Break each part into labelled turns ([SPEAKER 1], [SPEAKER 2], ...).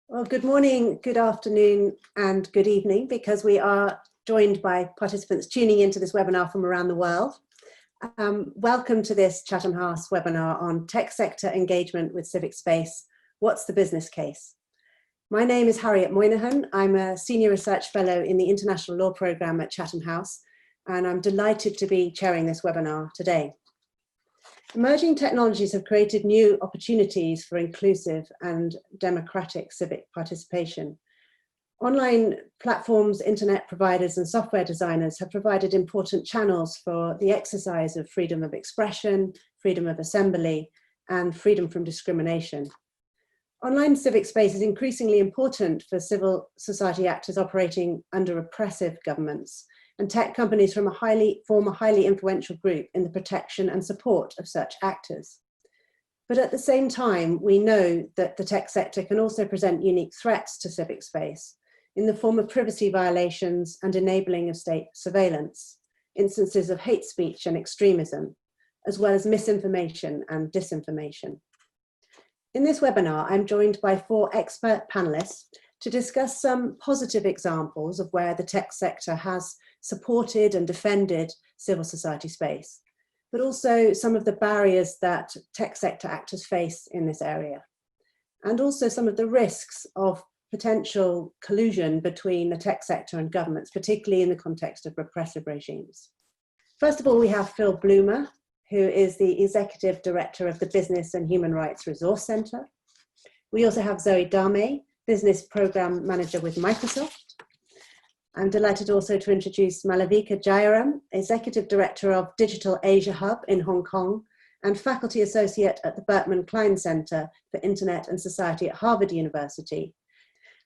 [SPEAKER 1] Well, good morning, good afternoon, and good evening, because we are joined by participants tuning into this webinar from around the world. Welcome to this Chatham House webinar on tech sector engagement with Civic Space. What's the business case? My name is Harriet Moynihan. I'm a senior research fellow in the International Law Programme at Chatham House, and I'm delighted to be chairing this webinar today. Emerging technologies have created new opportunities for inclusive and democratic civic participation. Online platforms, internet providers and software designers have provided important channels for the exercise of freedom of expression, freedom of assembly, and freedom from discrimination. Online civic space is increasingly important for civil society actors operating under repressive governments, and tech companies form a highly influential group in the protection and support of such actors. But at the same time, we know that the tech sector can also present unique threats to civic space in the form of privacy violations and enabling of state surveillance, instances of hate speech and extremism, as well as misinformation and disinformation. In this webinar, I'm joined by 4 expert panelists to discuss some positive examples of where the tech sector has supported and defended civil society space, but also some of the barriers that tech sector actors face in this area, and also some of the risks of potential collusion between the tech sector and governments, particularly in the context of repressive regimes. First of all, we have Phil Bloomer, who is the Executive Director of the Business and Human Rights Resource Center. We also have Zoe Dame, Business Program Manager with Microsoft. I'm delighted also to introduce Malavika Jayaram, Executive Director of Digital Asia Hub in Hong Kong and Faculty Associate at the Berkman Klein Center for Internet and Society at Harvard University.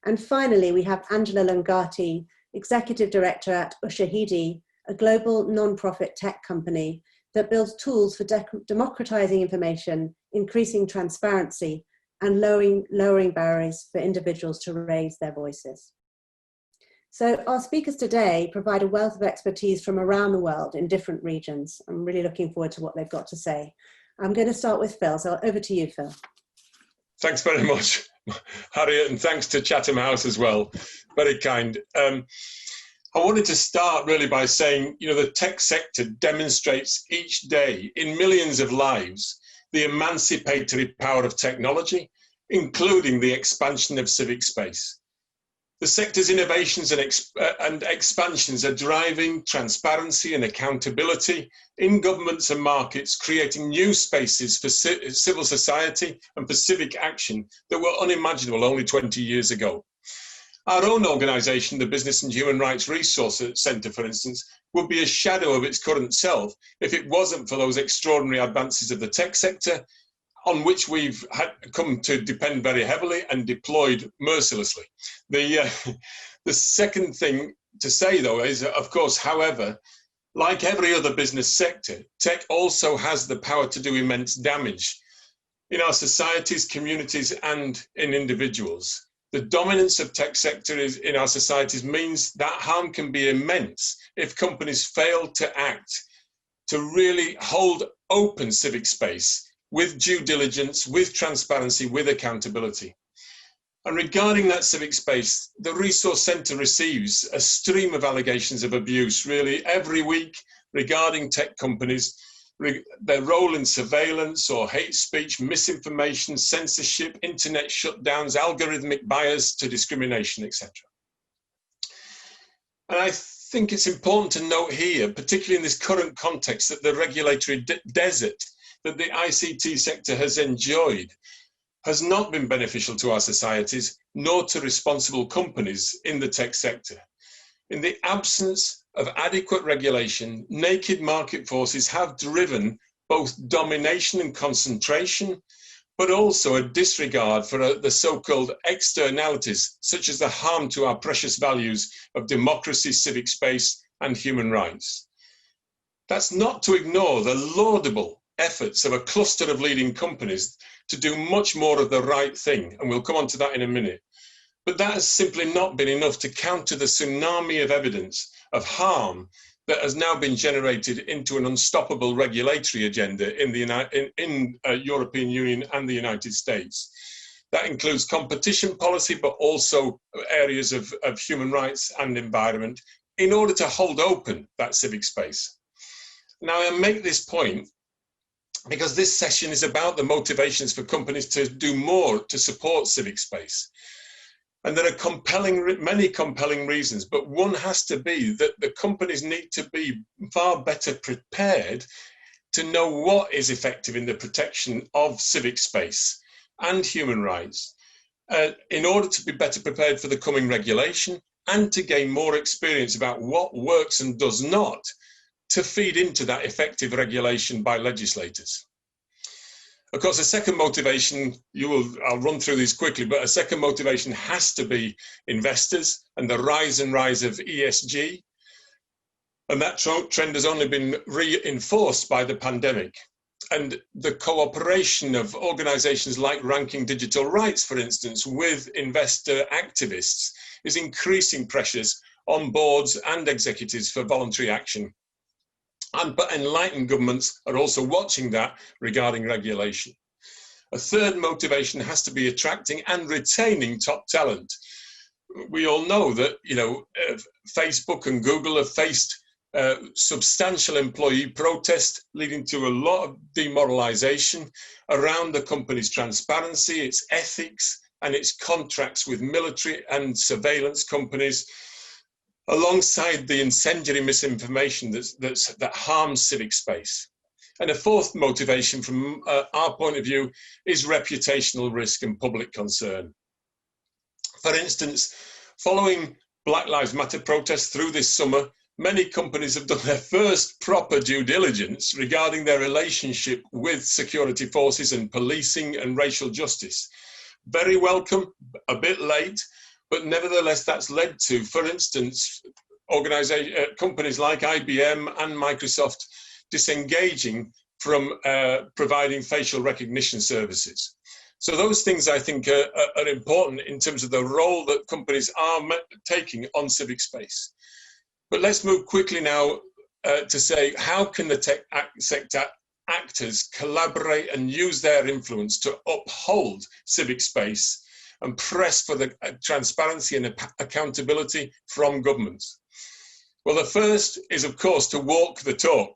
[SPEAKER 1] And finally, we have Angela Lungati, Executive Director at Ushahidi, a global non-profit tech company that builds tools for democratizing information, increasing transparency, and lowering barriers for individuals to raise their voices. So our speakers today provide a wealth of expertise from around the world in different regions. I'm really looking forward to what they've got to say. I'm going to start with Phil, so over to you, Phil.
[SPEAKER 2] Thanks very much, Harriet, and thanks to Chatham House as well. Very kind. I wanted to start really by saying, the tech sector demonstrates each day in millions of lives the emancipatory power of technology, including the expansion of civic space. The sector's innovations and expansions are driving transparency and accountability in governments and markets, creating new spaces for civil society and for civic action that were unimaginable only 20 years ago. Our own organisation, the Business and Human Rights Resource Centre, for instance, would be a shadow of its current self if it wasn't for those extraordinary advances of the tech sector, on which we've come to depend very heavily and deployed mercilessly. The second thing to say, though, is, of course, however, like every other business sector, tech also has the power to do immense damage in our societies, communities, and in individuals. The dominance of tech sector in our societies means that harm can be immense if companies fail to act to really hold open civic space with due diligence, with transparency, with accountability. And regarding that civic space, the Resource Centre receives a stream of allegations of abuse really every week regarding tech companies, their role in surveillance or hate speech, misinformation, censorship, internet shutdowns, algorithmic bias to discrimination, etc. And I think it's important to note here, particularly in this current context, that the regulatory desert that the ICT sector has enjoyed has not been beneficial to our societies, nor to responsible companies in the tech sector. In the absence of adequate regulation, naked market forces have driven both domination and concentration, but also a disregard for the so-called externalities, such as the harm to our precious values of democracy, civic space, and human rights. That's not to ignore the laudable efforts of a cluster of leading companies to do much more of the right thing, and we'll come on to that in a minute. But that has simply not been enough to counter the tsunami of evidence of harm that has now been generated into an unstoppable regulatory agenda in the European Union and the United States. That includes competition policy, but also areas of human rights and environment, in order to hold open that civic space. Now, I make this point because this session is about the motivations for companies to do more to support civic space. And there are many compelling reasons, but one has to be that the companies need to be far better prepared to know what is effective in the protection of civic space and human rights, in order to be better prepared for the coming regulation and to gain more experience about what works and does not to feed into that effective regulation by legislators. Of course, a second motivation, I'll run through these quickly, but a second motivation has to be investors and the rise of ESG. And that trend has only been reinforced by the pandemic. And the cooperation of organizations like Ranking Digital Rights, for instance, with investor activists is increasing pressures on boards and executives for voluntary action. But enlightened governments are also watching that regarding regulation. A third motivation has to be attracting and retaining top talent. We all know that, Facebook and Google have faced substantial employee protest, leading to a lot of demoralization around the company's transparency, its ethics, and its contracts with military and surveillance companies, alongside the incendiary misinformation that harms civic space. And a fourth motivation from our point of view is reputational risk and public concern. For instance, following Black Lives Matter protests through this summer, many companies have done their first proper due diligence regarding their relationship with security forces and policing and racial justice. Very welcome, a bit late, but nevertheless that's led to, for instance, companies like IBM and Microsoft disengaging from providing facial recognition services. So those things I think are important in terms of the role that companies are taking on civic space. But let's move quickly now to say, how can the tech sector actors collaborate and use their influence to uphold civic space and press for the transparency and accountability from governments? Well, the first is, of course, to walk the talk,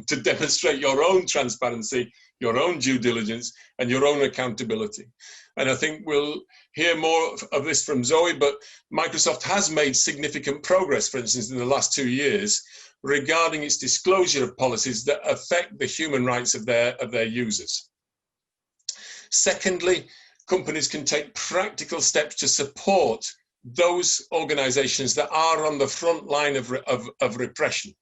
[SPEAKER 2] to demonstrate your own transparency, your own due diligence, and your own accountability. And I think we'll hear more of this from Zoe, but Microsoft has made significant progress, for instance, in the last 2 years, regarding its disclosure of policies that affect the human rights of their users. Secondly, companies can take practical steps to support those organizations that are on the front line of repression.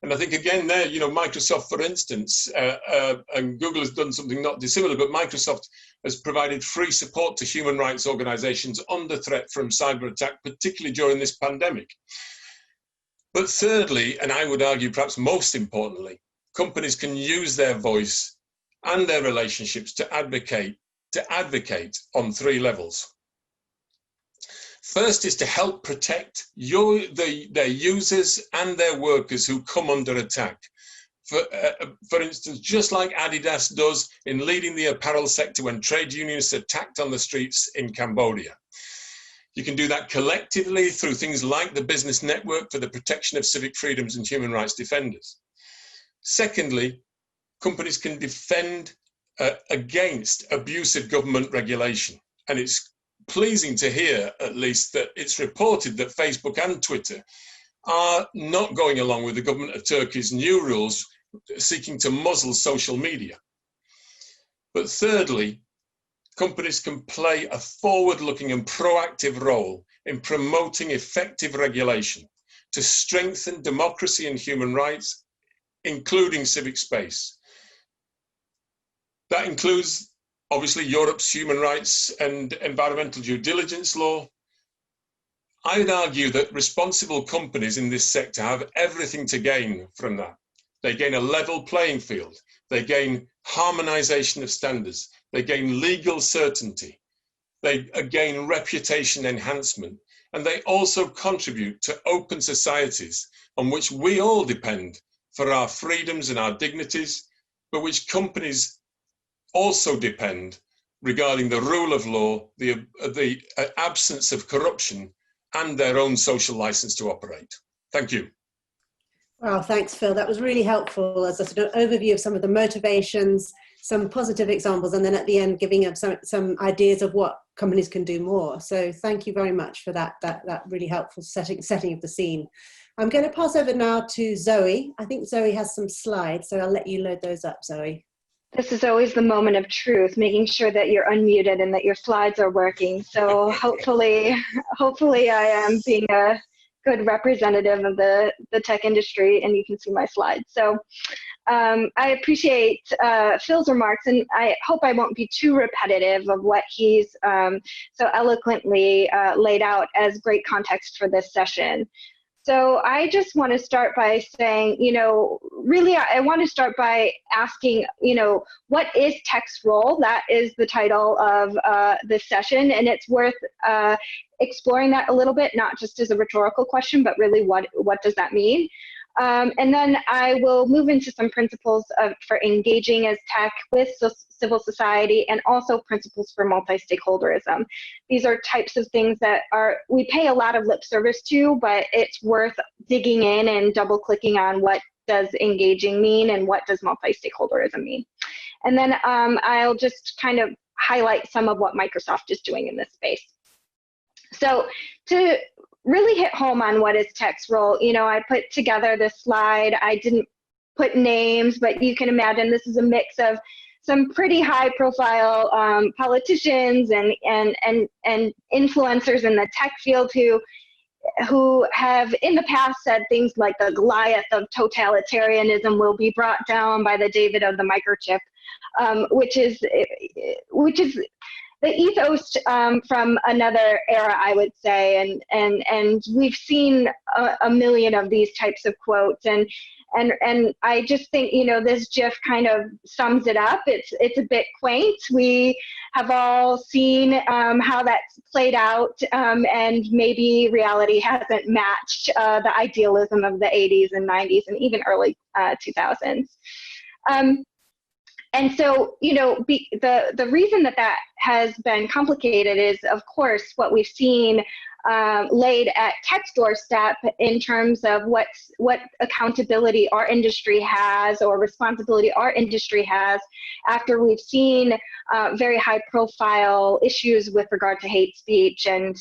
[SPEAKER 2] And I think again there, Microsoft, for instance, and Google has done something not dissimilar, but Microsoft has provided free support to human rights organizations under threat from cyber attack, particularly during this pandemic. But thirdly, and I would argue perhaps most importantly, companies can use their voice and their relationships to advocate on 3 levels. First is to help protect their users and their workers who come under attack. For instance, just like Adidas does in leading the apparel sector when trade unionists attacked on the streets in Cambodia. You can do that collectively through things like the Business Network for the protection of civic freedoms and human rights defenders. Secondly, companies can defend against abusive government regulation. And it's pleasing to hear, at least, that it's reported that Facebook and Twitter are not going along with the government of Turkey's new rules seeking to muzzle social media. But thirdly, companies can play a forward-looking and proactive role in promoting effective regulation to strengthen democracy and human rights, including civic space. That includes obviously Europe's human rights and environmental due diligence law. I'd argue that responsible companies in this sector have everything to gain from that. They gain a level playing field. They gain harmonization of standards. They gain legal certainty. They gain reputation enhancement. And they also contribute to open societies on which we all depend for our freedoms and our dignities, but which companies also depend regarding the rule of law, the absence of corruption, and their own social license to operate. Thank you.
[SPEAKER 1] Well, thanks, Phil. That was really helpful as a sort of overview of some of the motivations, some positive examples, and then at the end giving up some ideas of what companies can do more. So thank you very much for that really helpful setting of the scene. I'm going to pass over now to Zoe. I think Zoe has some slides, so I'll let you load those up, Zoe.
[SPEAKER 3] This is always the moment of truth, making sure that you're unmuted and that your slides are working. So hopefully I am being a good representative of the tech industry and you can see my slides. So I appreciate Phil's remarks, and I hope I won't be too repetitive of what he's so eloquently laid out as great context for this session. So I just want to start by saying, really I want to start by asking, what is tech's role? That is the title of this session, and it's worth exploring that a little bit, not just as a rhetorical question, but really what does that mean? And then I will move into some principles for engaging as tech with civil society, and also principles for multi-stakeholderism. These are types of things that we pay a lot of lip service to, but it's worth digging in and double clicking on what does engaging mean and what does multi-stakeholderism mean. And then I'll just kind of highlight some of what Microsoft is doing in this space. So to really hit home on what is tech's role, I put together this slide. I didn't put names, but you can imagine this is a mix of some pretty high profile politicians and influencers in the tech field who have in the past said things like the Goliath of totalitarianism will be brought down by the David of the microchip, which is the ethos from another era, I would say, and we've seen a million of these types of quotes, and I just think this GIF kind of sums it up. It's a bit quaint. We have all seen how that's played out, and maybe reality hasn't matched the idealism of the 80s and 90s and even early 2000s. And so, the reason that has been complicated is, of course, what we've seen laid at tech's doorstep in terms of what accountability our industry has or responsibility our industry has after we've seen very high-profile issues with regard to hate speech and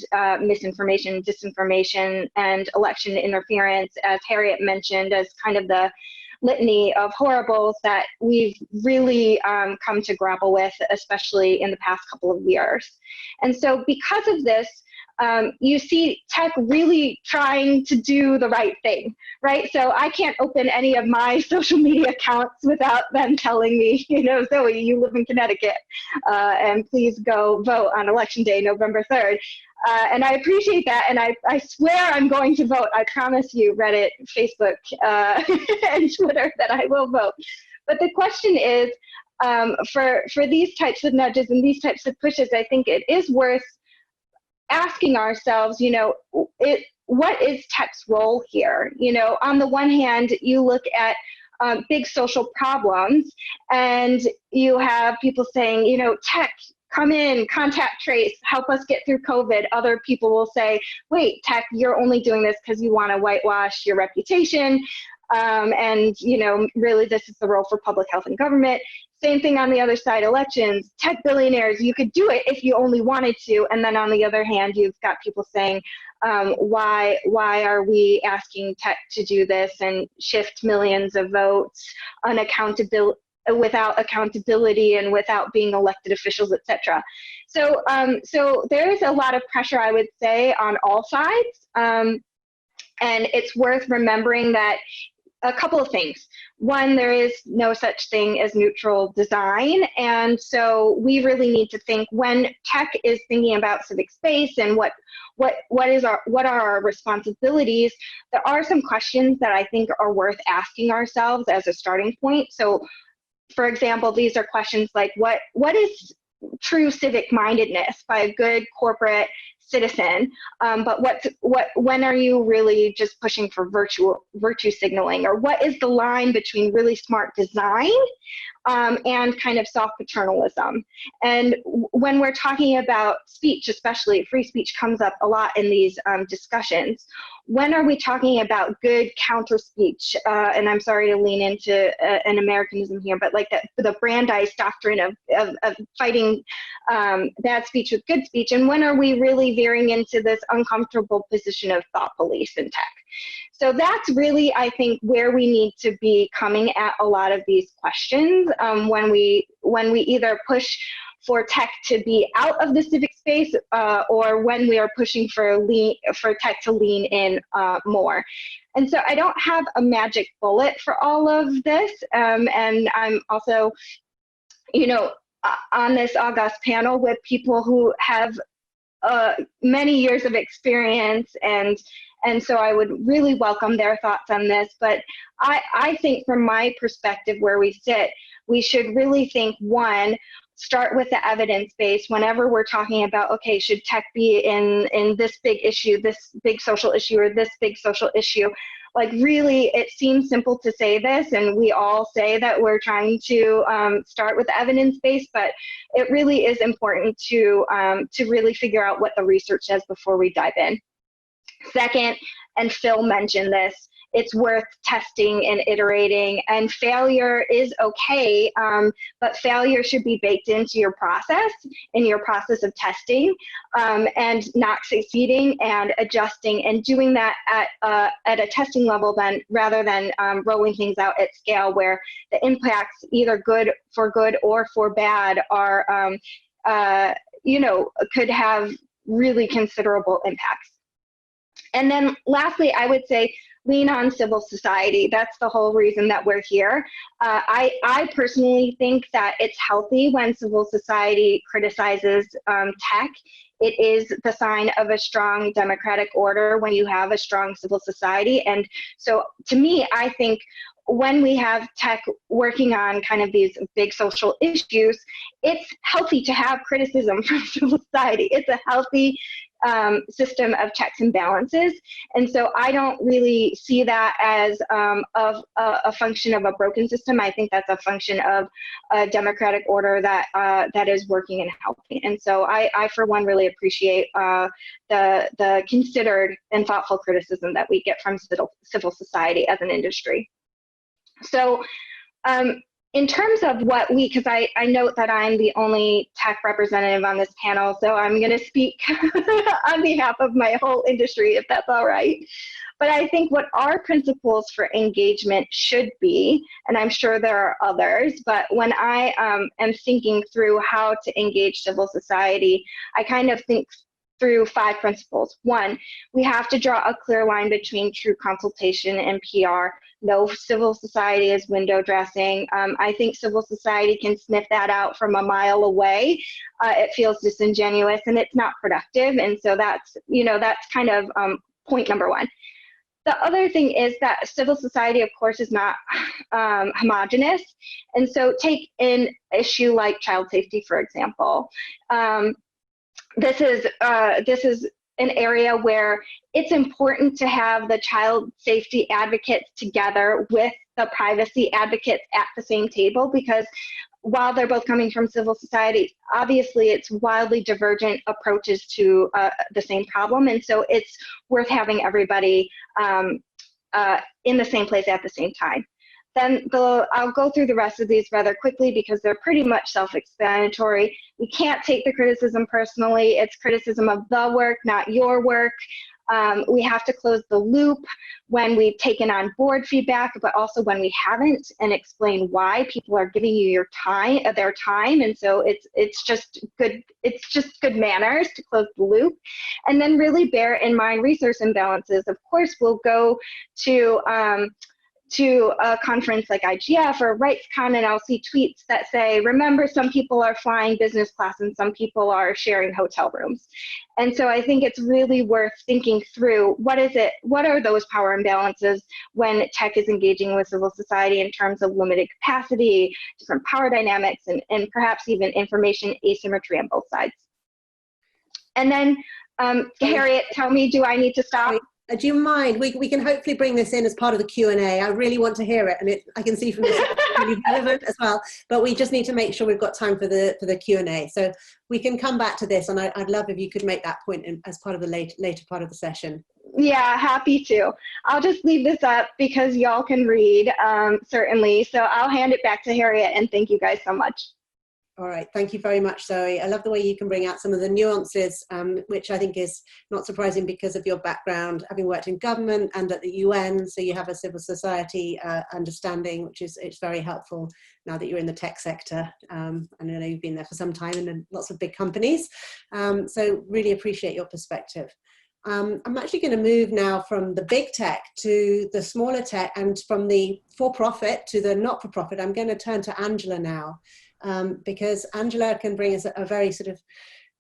[SPEAKER 3] misinformation, disinformation, and election interference, as Harriet mentioned, as kind of the litany of horribles that we've really come to grapple with, especially in the past couple of years. And so because of this, you see tech really trying to do the right thing, right? So I can't open any of my social media accounts without them telling me, Zoe, you live in Connecticut, and please go vote on election day, November 3rd. And I appreciate that, and I swear I'm going to vote. I promise you, Reddit, Facebook, and Twitter, that I will vote. But the question is, for these types of nudges and these types of pushes, I think it is worth asking ourselves, what is tech's role here? On the one hand, you look at big social problems, and you have people saying, tech, come in, contact trace, help us get through COVID. Other people will say, wait, tech, you're only doing this because you want to whitewash your reputation. And, really this is the role for public health and government. Same thing on the other side, elections, tech billionaires, you could do it if you only wanted to. And then on the other hand, you've got people saying, why are we asking tech to do this and shift millions of votes without accountability and without being elected officials, etc. So there is a lot of pressure, I would say, on all sides. And it's worth remembering that a couple of things. One, there is no such thing as neutral design. And so we really need to think, when tech is thinking about civic space and what are our responsibilities, there are some questions that I think are worth asking ourselves as a starting point. So for example, these are questions like, what is true civic mindedness by a good corporate citizen, but when are you really just pushing for virtue signaling, or what is the line between really smart design and kind of soft paternalism? And when we're talking about speech, especially free speech comes up a lot in these discussions. When are we talking about good counter speech? And I'm sorry to lean into an Americanism here, but like the Brandeis doctrine of fighting bad speech with good speech. And when are we really veering into this uncomfortable position of thought police in tech? So that's really, I think, where we need to be coming at a lot of these questions when we either push for tech to be out of the civic space or when we are pushing for tech to lean in more. And so I don't have a magic bullet for all of this. And I'm also, on this august panel with people who have many years of experience, and so I would really welcome their thoughts on this. But I think from my perspective, where we sit, we should really think, one, start with the evidence base whenever we're talking about, okay, should tech be in this big issue, this big social issue, or this big social issue? Like, really, it seems simple to say this, and we all say that we're trying to start with the evidence base, but it really is important to really figure out what the research says before we dive in. Second, and Phil mentioned this, it's worth testing and iterating, and failure is okay, but failure should be baked into your process, in your process of testing, and not succeeding and adjusting and doing that at a testing level then, rather than rolling things out at scale where the impacts, either good or for bad, are, could have really considerable impacts. And then lastly, I would say lean on civil society. That's the whole reason that we're here. I personally think that it's healthy when civil society criticizes tech. It is the sign of a strong democratic order when you have a strong civil society. And so to me, I think when we have tech working on kind of these big social issues, it's healthy to have criticism from civil society. It's a healthy system of checks and balances. And so I don't really see that as a function of a broken system. I think that's a function of a democratic order that is working and helping. And so I for one, really appreciate the considered and thoughtful criticism that we get from civil society as an industry. So in terms of what because I note that I'm the only tech representative on this panel, so I'm going to speak on behalf of my whole industry, if that's all right. But I think what our principles for engagement should be, and I'm sure there are others, but when I am thinking through how to engage civil society, I kind of think through 5 principles. 1, we have to draw a clear line between true consultation and PR. No civil society is window dressing. I think civil society can sniff that out from a mile away. It feels disingenuous and it's not productive. And so that's kind of point number 1. The other thing is that civil society, of course, is not homogenous. And so take an issue like child safety, for example. This is an area where it's important to have the child safety advocates together with the privacy advocates at the same table, because while they're both coming from civil society, obviously it's wildly divergent approaches to the same problem. And so it's worth having everybody in the same place at the same time. Then I'll go through the rest of these rather quickly because they're pretty much self-explanatory. We can't take the criticism personally. It's criticism of the work, not your work. We have to close the loop when we've taken on board feedback, but also when we haven't, and explain why. People are giving you their time, and so it's just good manners to close the loop. And then really bear in mind resource imbalances. Of course, we'll go to a conference like IGF or RightsCon, and I'll see tweets that say, remember, some people are flying business class and some people are sharing hotel rooms. And so I think it's really worth thinking through what are those power imbalances when tech is engaging with civil society in terms of limited capacity, different power dynamics, and perhaps even information asymmetry on both sides. And then Harriet, tell me, do I need to stop?
[SPEAKER 1] Do you mind? We can hopefully bring this in as part of the Q&A. I really want to hear it, and I can see from this it's really relevant as well. But we just need to make sure we've got time for the Q&A. So we can come back to this, and I'd love if you could make that point as part of the later part of the session.
[SPEAKER 3] Yeah, happy to. I'll just leave this up because y'all can read, certainly. So I'll hand it back to Harriet, and thank you guys so much.
[SPEAKER 1] All right, thank you very much, Zoe. I love the way you can bring out some of the nuances, which I think is not surprising because of your background, having worked in government and at the UN, so you have a civil society understanding, which is very helpful now that you're in the tech sector. And I know you've been there for some time and in lots of big companies, so really appreciate your perspective. I'm actually going to move now from the big tech to the smaller tech, and from the for-profit to the not-for-profit. I'm going to turn to Angela now. Because Angela can bring us a very sort of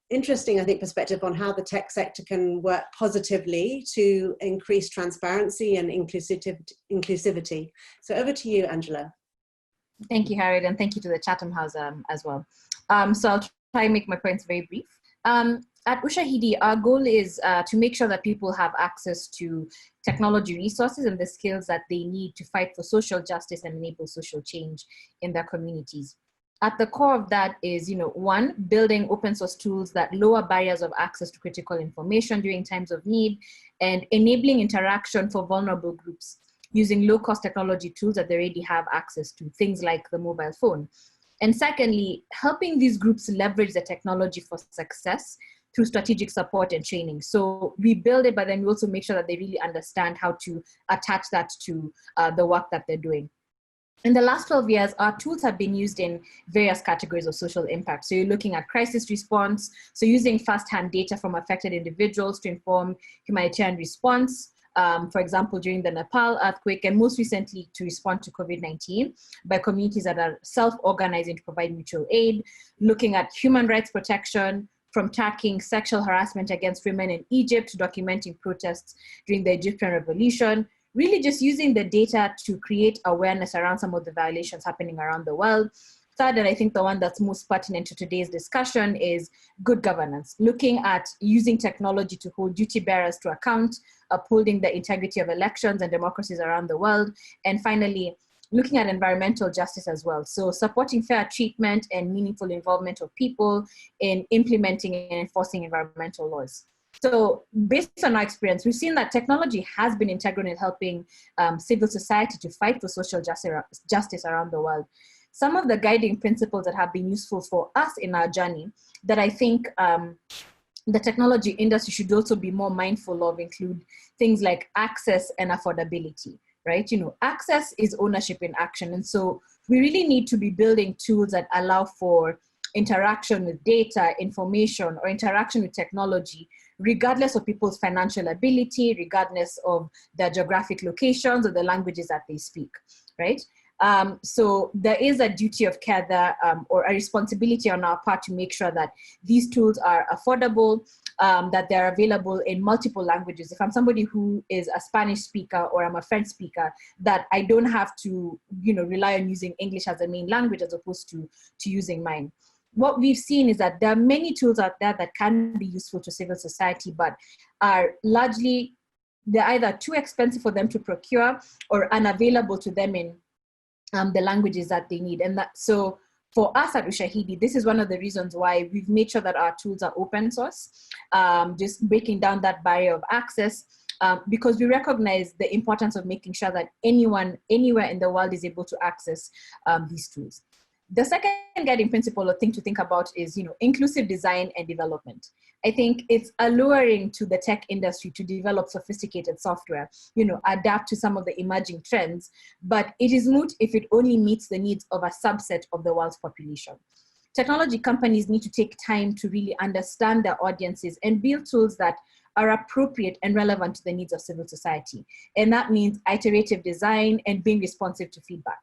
[SPEAKER 1] interesting, I think, perspective on how the tech sector can work positively to increase transparency and inclusivity. So over to you, Angela.
[SPEAKER 4] Thank you, Harriet, and thank you to the Chatham House as well. So I'll try and make my points very brief. At Ushahidi, our goal is to make sure that people have access to technology resources and the skills that they need to fight for social justice and enable social change in their communities. At the core of that is, one, building open source tools that lower barriers of access to critical information during times of need, and enabling interaction for vulnerable groups using low-cost technology tools that they already have access to, things like the mobile phone. And secondly, helping these groups leverage the technology for success through strategic support and training. So we build it, but then we also make sure that they really understand how to attach that to the work that they're doing. In the last 12 years, our tools have been used in various categories of social impact. So you're looking at crisis response, so using first-hand data from affected individuals to inform humanitarian response, for example, during the Nepal earthquake, and most recently to respond to COVID-19 by communities that are self-organizing to provide mutual aid, looking at human rights protection, from tracking sexual harassment against women in Egypt to documenting protests during the Egyptian revolution, really just using the data to create awareness around some of the violations happening around the world. Third, and I think the one that's most pertinent to today's discussion, is good governance, looking at using technology to hold duty bearers to account, upholding the integrity of elections and democracies around the world, and finally, looking at environmental justice as well. So supporting fair treatment and meaningful involvement of people in implementing and enforcing environmental laws. So based on our experience, we've seen that technology has been integral in helping civil society to fight for social justice around the world. Some of the guiding principles that have been useful for us in our journey that I think the technology industry should also be more mindful of include things like access and affordability, right? Access is ownership in action. And so we really need to be building tools that allow for interaction with data, information, or interaction with technology, regardless of people's financial ability, regardless of their geographic locations or the languages that they speak, right? So there is a duty of care there, or a responsibility on our part to make sure that these tools are affordable, that they're available in multiple languages. If I'm somebody who is a Spanish speaker or I'm a French speaker, that I don't have to, rely on using English as a main language as opposed to using mine. What we've seen is that there are many tools out there that can be useful to civil society, but are largely, they're either too expensive for them to procure or unavailable to them in the languages that they need. And so for us at Ushahidi, this is one of the reasons why we've made sure that our tools are open source, just breaking down that barrier of access, because we recognize the importance of making sure that anyone, anywhere in the world is able to access these tools. The second guiding principle or thing to think about is, inclusive design and development. I think it's alluring to the tech industry to develop sophisticated software, adapt to some of the emerging trends, but it is moot if it only meets the needs of a subset of the world's population. Technology companies need to take time to really understand their audiences and build tools that are appropriate and relevant to the needs of civil society. And that means iterative design and being responsive to feedback.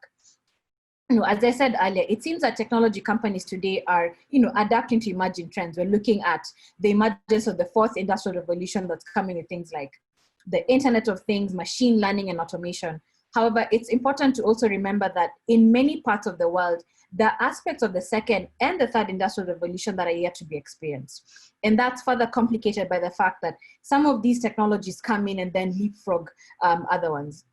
[SPEAKER 4] As I said earlier, it seems that technology companies today are, adapting to emerging trends. We're looking at the emergence of the fourth industrial revolution that's coming with things like the Internet of Things, machine learning, and automation. However, it's important to also remember that in many parts of the world, there are aspects of the second and the third industrial revolution that are yet to be experienced. And that's further complicated by the fact that some of these technologies come in and then leapfrog other ones.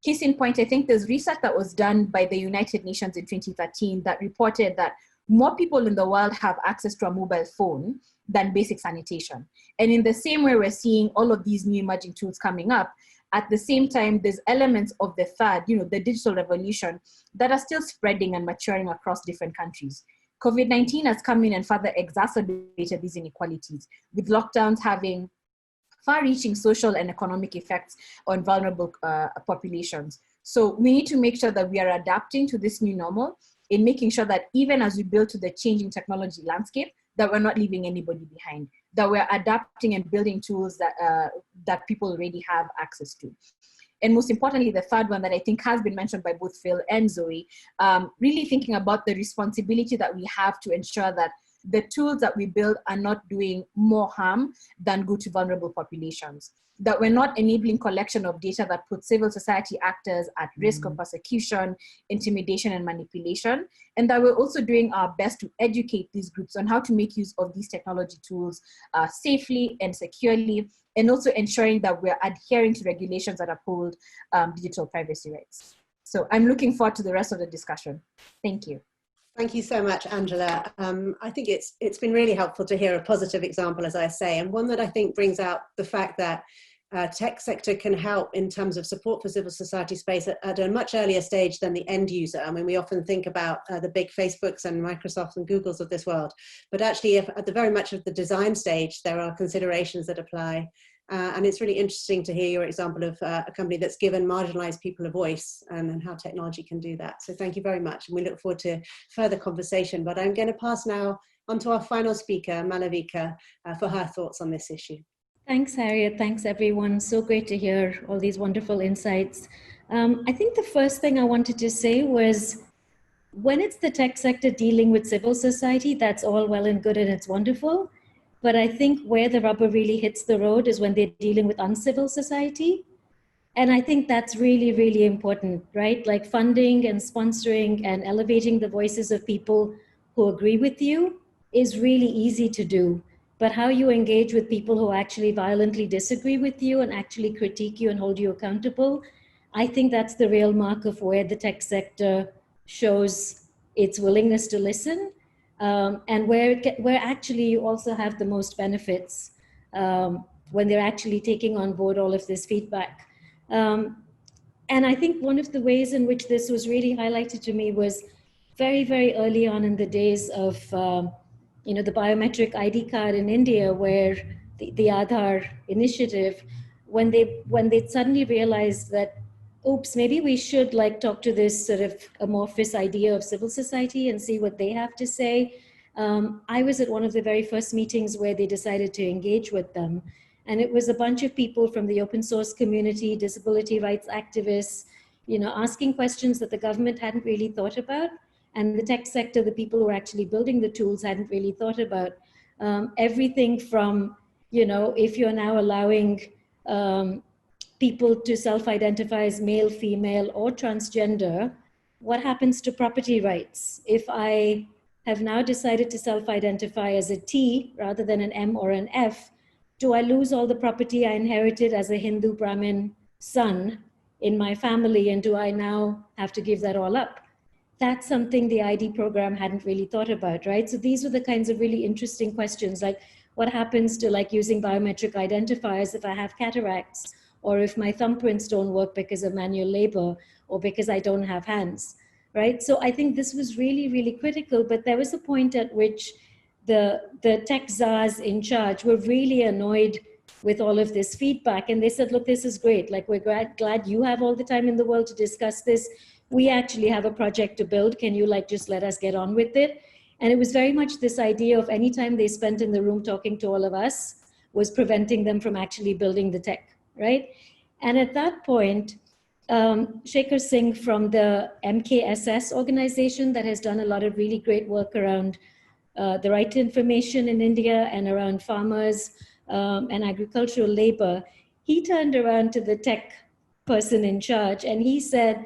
[SPEAKER 4] Case in point, I think there's research that was done by the United Nations in 2013 that reported that more people in the world have access to a mobile phone than basic sanitation. And in the same way, we're seeing all of these new emerging tools coming up. At the same time, there's elements of the third, the digital revolution that are still spreading and maturing across different countries. COVID-19 has come in and further exacerbated these inequalities, with lockdowns having far-reaching social and economic effects on vulnerable populations. So we need to make sure that we are adapting to this new normal in making sure that even as we build to the changing technology landscape, that we're not leaving anybody behind, that we're adapting and building tools that, that people already have access to. And most importantly, the third one that I think has been mentioned by both Phil and Zoe, really thinking about the responsibility that we have to ensure that the tools that we build are not doing more harm than good to vulnerable populations. That we're not enabling collection of data that puts civil society actors at risk of persecution, intimidation, and manipulation. And that we're also doing our best to educate these groups on how to make use of these technology tools safely and securely, and also ensuring that we're adhering to regulations that uphold digital privacy rights. So I'm looking forward to the rest of the discussion. Thank you.
[SPEAKER 1] Thank you so much, Angela. I think it's been really helpful to hear a positive example, as I say, and one that I think brings out the fact that tech sector can help in terms of support for civil society space at a much earlier stage than the end user. I mean, we often think about the big Facebooks and Microsofts and Googles of this world, but actually if at the very much of the design stage, there are considerations that apply. And it's really interesting to hear your example of a company that's given marginalized people a voice and how technology can do that. So thank you very much. And we look forward to further conversation, but I'm going to pass now on to our final speaker, Malavika, for her thoughts on this issue.
[SPEAKER 5] Thanks, Harriet. Thanks, everyone. So great to hear all these wonderful insights. I think the first thing I wanted to say was, when it's the tech sector dealing with civil society, that's all well and good and it's wonderful. But I think where the rubber really hits the road is when they're dealing with uncivil society. And I think that's really, really important, right? Like funding and sponsoring and elevating the voices of people who agree with you is really easy to do. But how you engage with people who actually violently disagree with you and actually critique you and hold you accountable, I think that's the real mark of where the tech sector shows its willingness to listen. And where actually you also have the most benefits when they're actually taking on board all of this feedback. And I think one of the ways in which this was really highlighted to me was very, very early on in the days of the biometric ID card in India, where the Aadhaar initiative, when they suddenly realized that, oops, maybe we should talk to this sort of amorphous idea of civil society and see what they have to say. I was at one of the very first meetings where they decided to engage with them. And it was a bunch of people from the open source community, disability rights activists, asking questions that the government hadn't really thought about. And the tech sector, the people who are actually building the tools hadn't really thought about. Everything from, if you're now allowing people to self-identify as male, female, or transgender, what happens to property rights? If I have now decided to self-identify as a T rather than an M or an F, do I lose all the property I inherited as a Hindu Brahmin son in my family, and do I now have to give that all up? That's something the ID program hadn't really thought about, right? So these were the kinds of really interesting questions, like what happens to using biometric identifiers if I have cataracts, or if my thumbprints don't work because of manual labor, or because I don't have hands, right? So I think this was really, really critical, but there was a point at which the tech czars in charge were really annoyed with all of this feedback. And they said, look, this is great. We're glad you have all the time in the world to discuss this. We actually have a project to build. Can you just let us get on with it? And it was very much this idea of any time they spent in the room talking to all of us was preventing them from actually building the tech, right? And at that point, Shekhar Singh from the MKSS organization that has done a lot of really great work around the right to information in India and around farmers and agricultural labor, he turned around to the tech person in charge. And he said,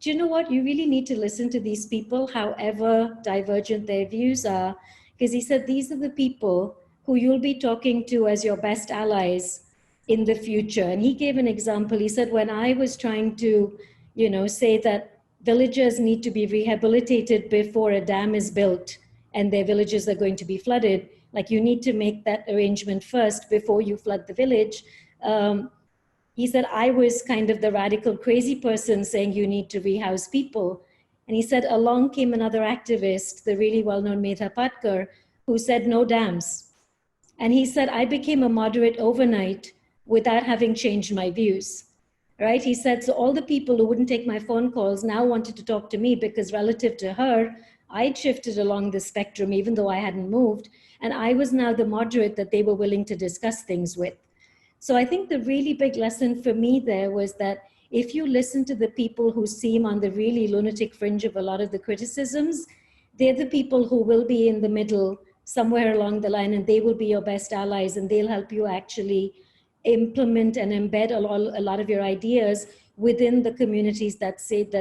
[SPEAKER 5] do you know what? You really need to listen to these people, however divergent their views are. Because he said, these are the people who you'll be talking to as your best allies in the future. And he gave an example. He said, when I was trying to, say that villagers need to be rehabilitated before a dam is built and their villages are going to be flooded, like you need to make that arrangement first before you flood the village. He said, I was kind of the radical crazy person saying you need to rehouse people. And he said, along came another activist, the really well-known Medha Patkar, who said no dams. And he said, I became a moderate overnight without having changed my views, right? He said, so all the people who wouldn't take my phone calls now wanted to talk to me because relative to her, I'd shifted along the spectrum, even though I hadn't moved. And I was now the moderate that they were willing to discuss things with. So I think the really big lesson for me there was that if you listen to the people who seem on the really lunatic fringe of a lot of the criticisms, they're the people who will be in the middle somewhere along the line, and they will be your best allies, and they'll help you actually implement and embed a lot of your ideas within the communities that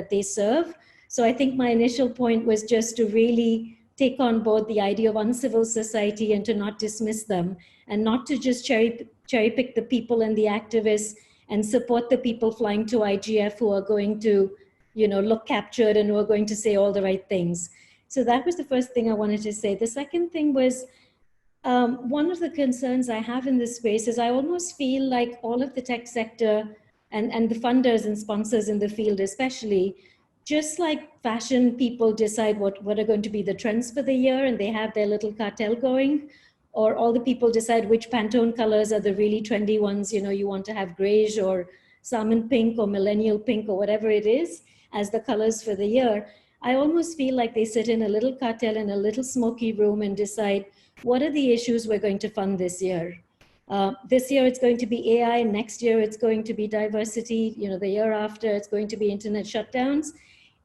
[SPEAKER 5] they serve. So I think my initial point was just to really take on board the idea of uncivil society and to not dismiss them, and not to just cherry pick the people and the activists and support the people flying to IGF who are going to, look captured and who are going to say all the right things. So that was the first thing I wanted to say. The second thing was, one of the concerns I have in this space is I almost feel like all of the tech sector and the funders and sponsors in the field especially, just like fashion people decide what are going to be the trends for the year and they have their little cartel going, or all the people decide which Pantone colors are the really trendy ones, you want to have grayish or salmon pink or millennial pink or whatever it is as the colors for the year. I almost feel like they sit in a little cartel in a little smoky room and decide, what are the issues we're going to fund this year? This year it's going to be AI, next year it's going to be diversity, the year after it's going to be internet shutdowns.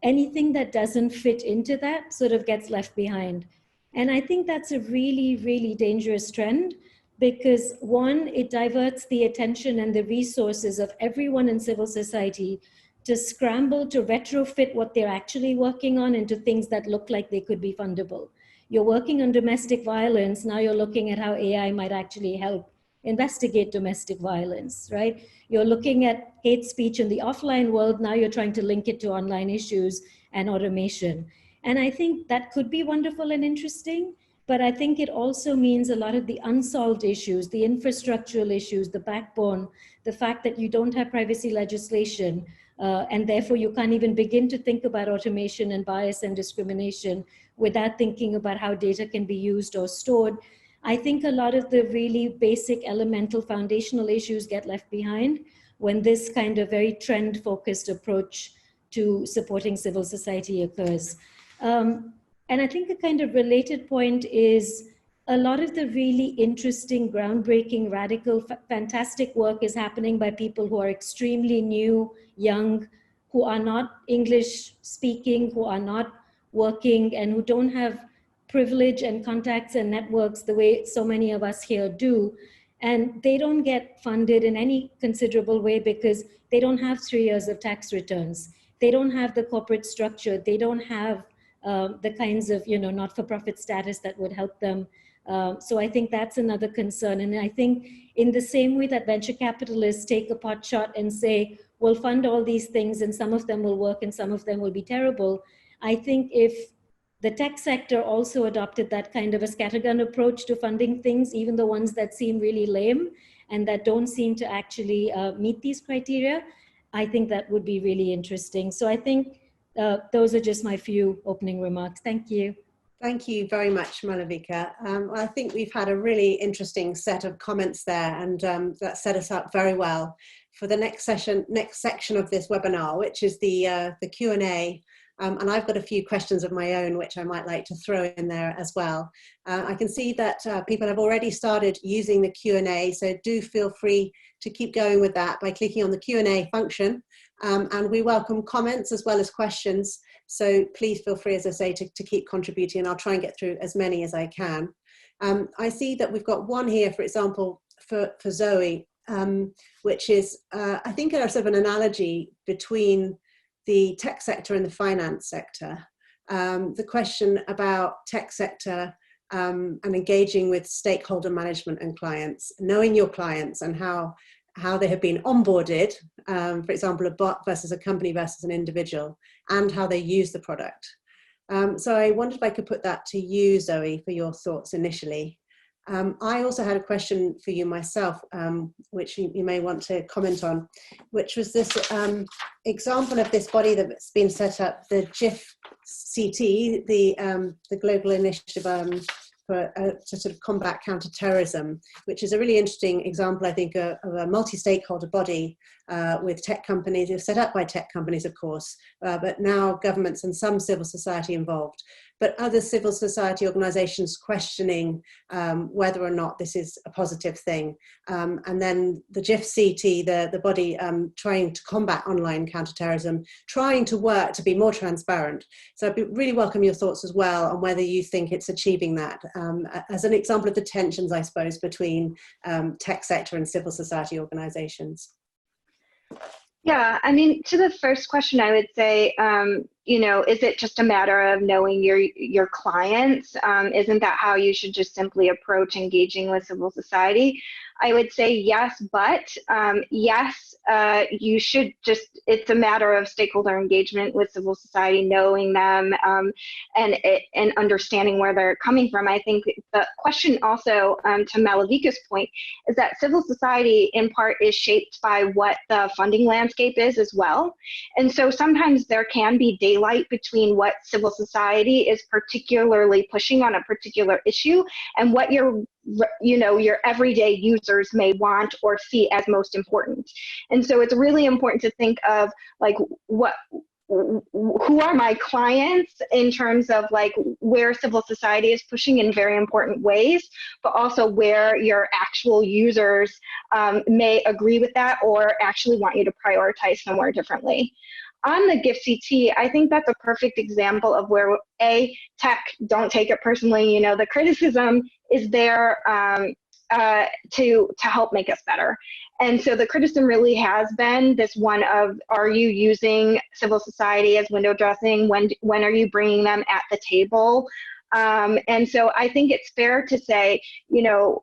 [SPEAKER 5] Anything that doesn't fit into that sort of gets left behind. And I think that's a really, really dangerous trend because one, it diverts the attention and the resources of everyone in civil society to scramble to retrofit what they're actually working on into things that look like they could be fundable. You're working on domestic violence, now you're looking at how AI might actually help investigate domestic violence, right? You're looking at hate speech in the offline world, now you're trying to link it to online issues and automation. And I think that could be wonderful and interesting, but I think it also means a lot of the unsolved issues, the infrastructural issues, the backbone, the fact that you don't have privacy legislation, and therefore you can't even begin to think about automation and bias and discrimination without thinking about how data can be used or stored. I think a lot of the really basic elemental foundational issues get left behind when this kind of very trend-focused approach to supporting civil society occurs. And I think a kind of related point is a lot of the really interesting, groundbreaking, radical, fantastic work is happening by people who are extremely new, young, who are not English speaking, who are not working, and who don't have privilege and contacts and networks the way so many of us here do. And they don't get funded in any considerable way because they don't have 3 years of tax returns. They don't have the corporate structure. They don't have the kinds of not-for-profit status that would help them. So I think that's another concern. And I think in the same way that venture capitalists take a pot shot and say, we'll fund all these things and some of them will work and some of them will be terrible, I think if the tech sector also adopted that kind of a scattergun approach to funding things, even the ones that seem really lame and that don't seem to actually meet these criteria, I think that would be really interesting. So I think those are just my few opening remarks. Thank you.
[SPEAKER 1] Thank you very much, Malavika. I think we've had a really interesting set of comments there, and that set us up very well for the next section of this webinar, which is the Q&A. And I've got a few questions of my own, which I might like to throw in there as well. I can see that people have already started using the Q&A, so do feel free to keep going with that by clicking on the Q&A function. And we welcome comments as well as questions. So please feel free, as I say, to keep contributing, and I'll try and get through as many as I can. I see that we've got one here, for example, for Zoe, which is, I think, a sort of an analogy between the tech sector and the finance sector. The question about tech sector and engaging with stakeholder management and clients, knowing your clients and how they have been onboarded, for example, a bot versus a company versus an individual, and how they use the product. So I wondered if I could put that to you, Zoe, for your thoughts initially. I also had a question for you myself, which you may want to comment on, which was this example of this body that's been set up, the GIF-CT, the Global Initiative to sort of combat counterterrorism, which is a really interesting example, I think, of a multi-stakeholder body with tech companies, set up by tech companies, of course, but now governments and some civil society involved, but other civil society organizations questioning whether or not this is a positive thing. And then the GIF-CT, the body trying to combat online counterterrorism, trying to work to be more transparent. So I'd really welcome your thoughts as well on whether you think it's achieving that, as an example of the tensions, I suppose, between tech sector and civil society organizations.
[SPEAKER 3] Yeah, I mean, to the first question, I would say, you know, is it just a matter of knowing your clients? Isn't that how you should just simply approach engaging with civil society? I would say yes, but yes, you should just, it's a matter of stakeholder engagement with civil society, knowing them and understanding where they're coming from. I think the question also, to Malavika's point, is that civil society in part is shaped by what the funding landscape is as well. And so sometimes there can be daylight between what civil society is particularly pushing on a particular issue and what your everyday users may want or see as most important. And so it's really important to think of like who are my clients in terms of like where civil society is pushing in very important ways, but also where your actual users may agree with that or actually want you to prioritize somewhere differently. On the GIF-CT, I think that's a perfect example of where tech, don't take it personally, you know, the criticism is there to help make us better. And so the criticism really has been this one of, are you using civil society as window dressing? When are you bringing them at the table? And so I think it's fair to say, you know,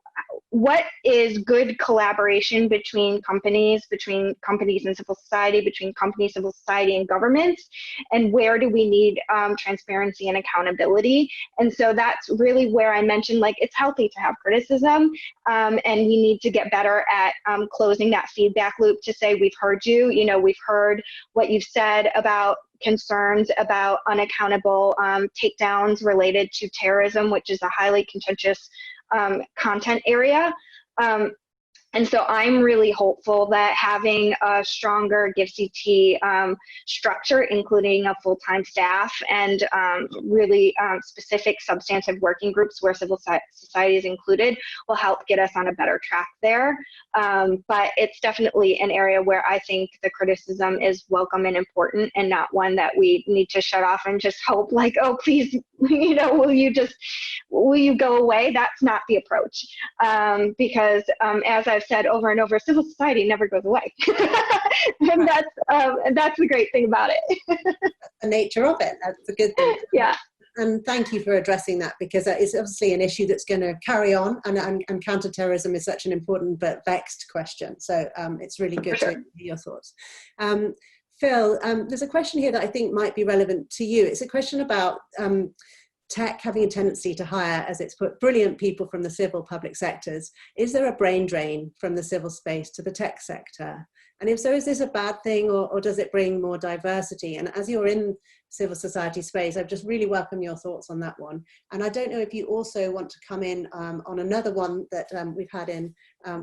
[SPEAKER 3] what is good collaboration between companies and civil society, between companies, civil society, and governments, and where do we need transparency and accountability? And so that's really where I mentioned, like, it's healthy to have criticism, and we need to get better at closing that feedback loop to say, we've heard you, you know, we've heard what you've said about concerns about unaccountable takedowns related to terrorism, which is a highly contentious content area. And so I'm really hopeful that having a stronger GIF-CT structure, including a full-time staff and really specific substantive working groups where civil society is included, will help get us on a better track there. But it's definitely an area where I think the criticism is welcome and important, and not one that we need to shut off and just hope like, oh, please, you know, will you go away? That's not the approach. Because as I've said over and over, civil society never goes away. And that's the great thing about it.
[SPEAKER 1] The nature of it, that's a good thing.
[SPEAKER 3] Yeah.
[SPEAKER 1] And thank you for addressing that, because it's obviously an issue that's going to carry on, and counterterrorism is such an important but vexed question. So it's really good to hear your thoughts. Phil, there's a question here that I think might be relevant to you. It's a question about tech having a tendency to hire, as it's put, brilliant people from the civil public sectors. Is there a brain drain from the civil space to the tech sector? And if so, is this a bad thing, or does it bring more diversity? And as you're in civil society space, I'd just really welcome your thoughts on that one. And I don't know if you also want to come in on another one that we've had in,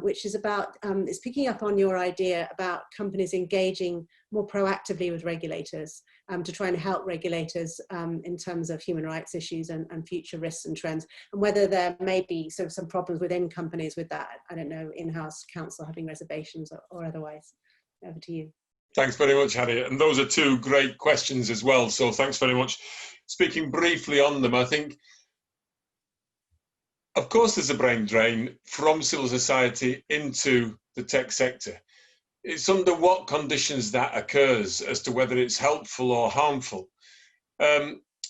[SPEAKER 1] which is about, it's picking up on your idea about companies engaging more proactively with regulators to try and help regulators in terms of human rights issues and future risks and trends, and whether there may be sort of some problems within companies with that. I don't know, in-house counsel having reservations or otherwise. Over to you.
[SPEAKER 2] Thanks very much, Harriet. And those are two great questions as well. So thanks very much. Speaking briefly on them, I think, of course, there's a brain drain from civil society into the tech sector. It's under what conditions that occurs as to whether it's helpful or harmful.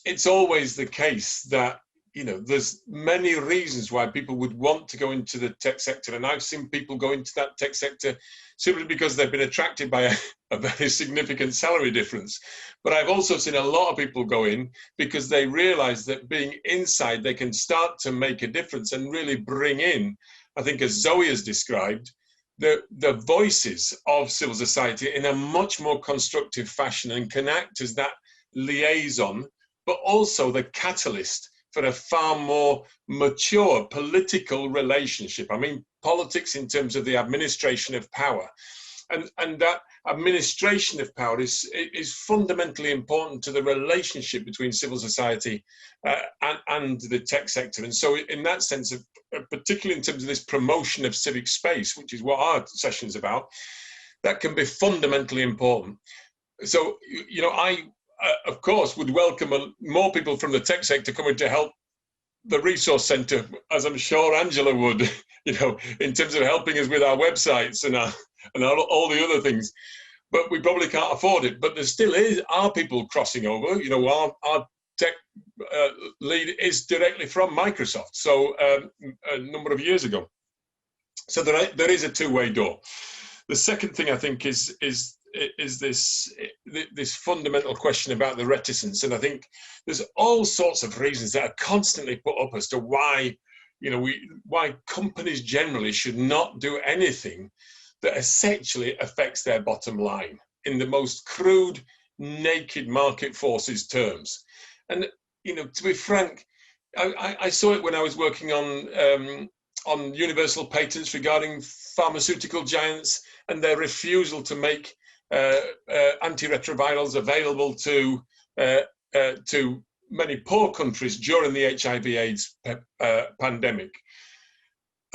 [SPEAKER 2] It's always the case that, you know, there's many reasons why people would want to go into the tech sector. And I've seen people go into that tech sector simply because they've been attracted by a very significant salary difference. But I've also seen a lot of people go in because they realize that being inside, they can start to make a difference and really bring in, I think as Zoe has described, the voices of civil society in a much more constructive fashion, and can act as that liaison, but also the catalyst for a far more mature political relationship. I mean, politics in terms of the administration of power. And that administration of power is fundamentally important to the relationship between civil society and the tech sector. And so in that sense, particularly in terms of this promotion of civic space, which is what our session is about, that can be fundamentally important. So, you know, I, of course, would welcome more people from the tech sector coming to help the resource centre, as I'm sure Angela would, you know, in terms of helping us with our websites and all the other things. But we probably can't afford it. But there still are people crossing over. You know, our tech lead is directly from Microsoft, so a number of years ago. So there is a two-way door. The second thing I think is this fundamental question about the reticence, and I think there's all sorts of reasons that are constantly put up as to why, you know, why companies generally should not do anything that essentially affects their bottom line in the most crude, naked market forces terms. And, you know, to be frank, I saw it when I was working on universal patents regarding pharmaceutical giants and their refusal to make antiretrovirals available to many poor countries during the HIV/AIDS pandemic.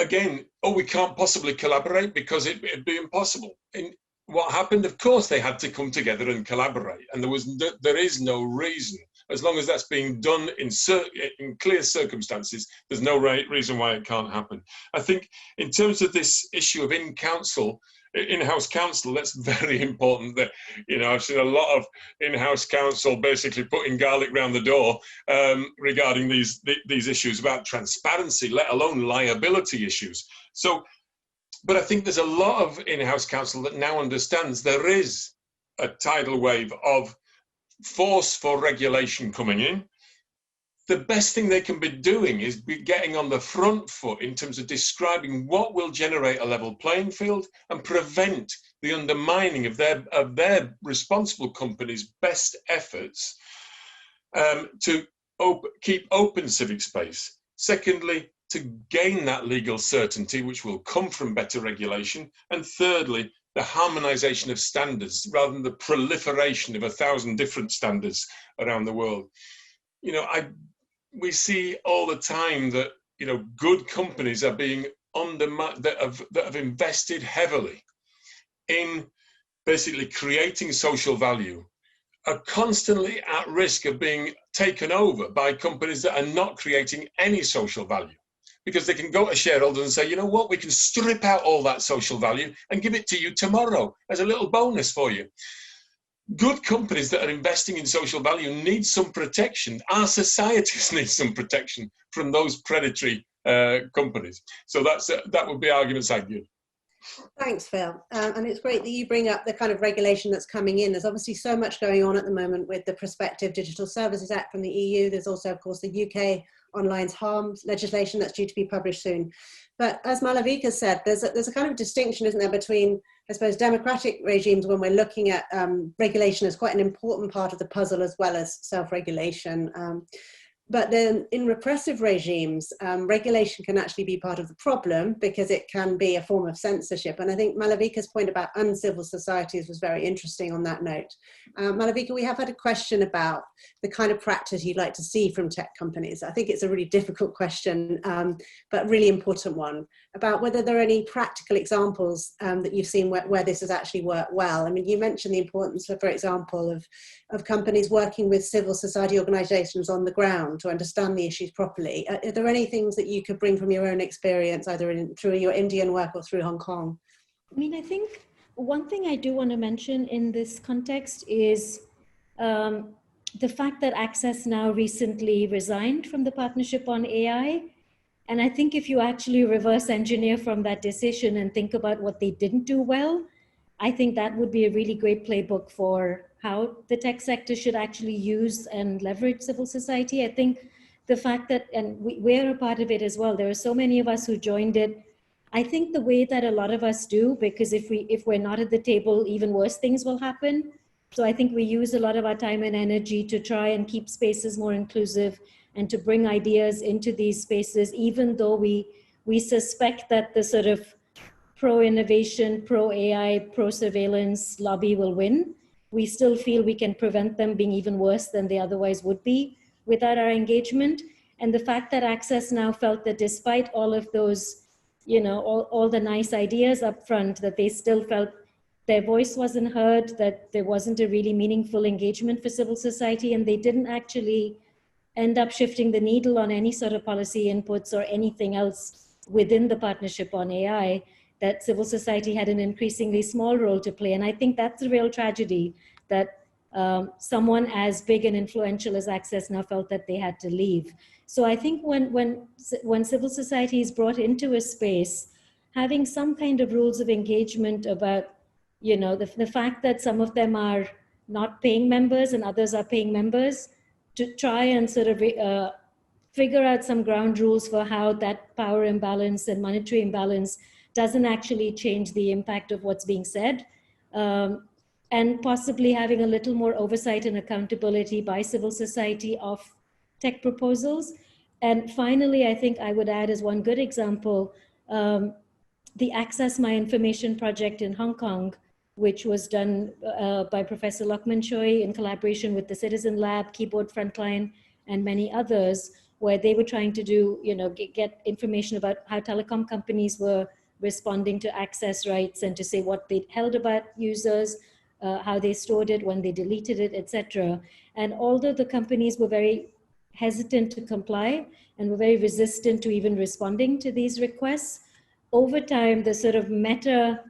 [SPEAKER 2] Again, we can't possibly collaborate because it'd be impossible. And what happened? Of course, they had to come together and collaborate, and there is no reason, as long as that's being done in clear circumstances, there's no reason why it can't happen. I think in terms of this issue of in-house counsel, that's very important. That, you know, I've seen a lot of in-house counsel basically putting garlic round the door regarding these issues about transparency, let alone liability issues. So, but I think there's a lot of in-house counsel that now understands there is a tidal wave of force for regulation coming in. The best thing they can be doing is be getting on the front foot in terms of describing what will generate a level playing field and prevent the undermining of their responsible companies' best efforts to keep open civic space. Secondly, to gain that legal certainty, which will come from better regulation. And thirdly, the harmonization of standards rather than the proliferation of 1,000 different standards around the world. You know, we see all the time that, you know, good companies are being undermined, that have invested heavily in basically creating social value, are constantly at risk of being taken over by companies that are not creating any social value. Because they can go to shareholders and say, you know what, we can strip out all that social value and give it to you tomorrow as a little bonus for you. Good companies that are investing in social value need some protection. Our societies need some protection from those predatory companies. So that would be arguments I'd give.
[SPEAKER 1] Thanks, Phil. And it's great that you bring up the kind of regulation that's coming in. There's obviously so much going on at the moment with the Prospective Digital Services Act from the EU. There's also, of course, the UK Online Harms legislation that's due to be published soon. But as Malavika said, there's a kind of distinction, isn't there, between, I suppose, democratic regimes when we're looking at regulation as quite an important part of the puzzle as well as self-regulation. But then in repressive regimes, regulation can actually be part of the problem because it can be a form of censorship. And I think Malavika's point about uncivil societies was very interesting on that note. Malavika, we have had a question about the kind of practice you'd like to see from tech companies. I think it's a really difficult question, but really important one, about whether there are any practical examples that you've seen where this has actually worked well. I mean, you mentioned the importance, for example, of companies working with civil society organizations on the ground to understand the issues properly. Are there any things that you could bring from your own experience, either through your Indian work or through Hong Kong?
[SPEAKER 5] I mean, I think one thing I do want to mention in this context is the fact that Access Now recently resigned from the partnership on AI. And I think if you actually reverse engineer from that decision and think about what they didn't do well, I think that would be a really great playbook for how the tech sector should actually use and leverage civil society. I think the fact that, and we're a part of it as well, there are so many of us who joined it. I think the way that a lot of us do, because if we're not at the table, even worse things will happen. So I think we use a lot of our time and energy to try and keep spaces more inclusive and to bring ideas into these spaces, even though we suspect that the sort of pro-innovation, pro-AI, pro-surveillance lobby will win. We still feel we can prevent them being even worse than they otherwise would be without our engagement. And the fact that Access Now felt that despite all of those, you know, all the nice ideas up front, that they still felt their voice wasn't heard, that there wasn't a really meaningful engagement for civil society, and they didn't actually end up shifting the needle on any sort of policy inputs or anything else within the partnership on AI, that civil society had an increasingly small role to play. And I think that's a real tragedy, that someone as big and influential as Access Now felt that they had to leave. So I think when civil society is brought into a space, having some kind of rules of engagement about, you know, the fact that some of them are not paying members and others are paying members, to try and sort of figure out some ground rules for how that power imbalance and monetary imbalance doesn't actually change the impact of what's being said. And possibly having a little more oversight and accountability by civil society of tech proposals. And finally, I think I would add as one good example, the Access My Information project in Hong Kong, which was done by Professor Lokman Choi in collaboration with the Citizen Lab, Keyboard Frontline, and many others, where they were trying to do, you know, get information about how telecom companies were responding to access rights and to say what they held about users, how they stored it, when they deleted it, etc. And although the companies were very hesitant to comply and were very resistant to even responding to these requests, over time, the sort of meta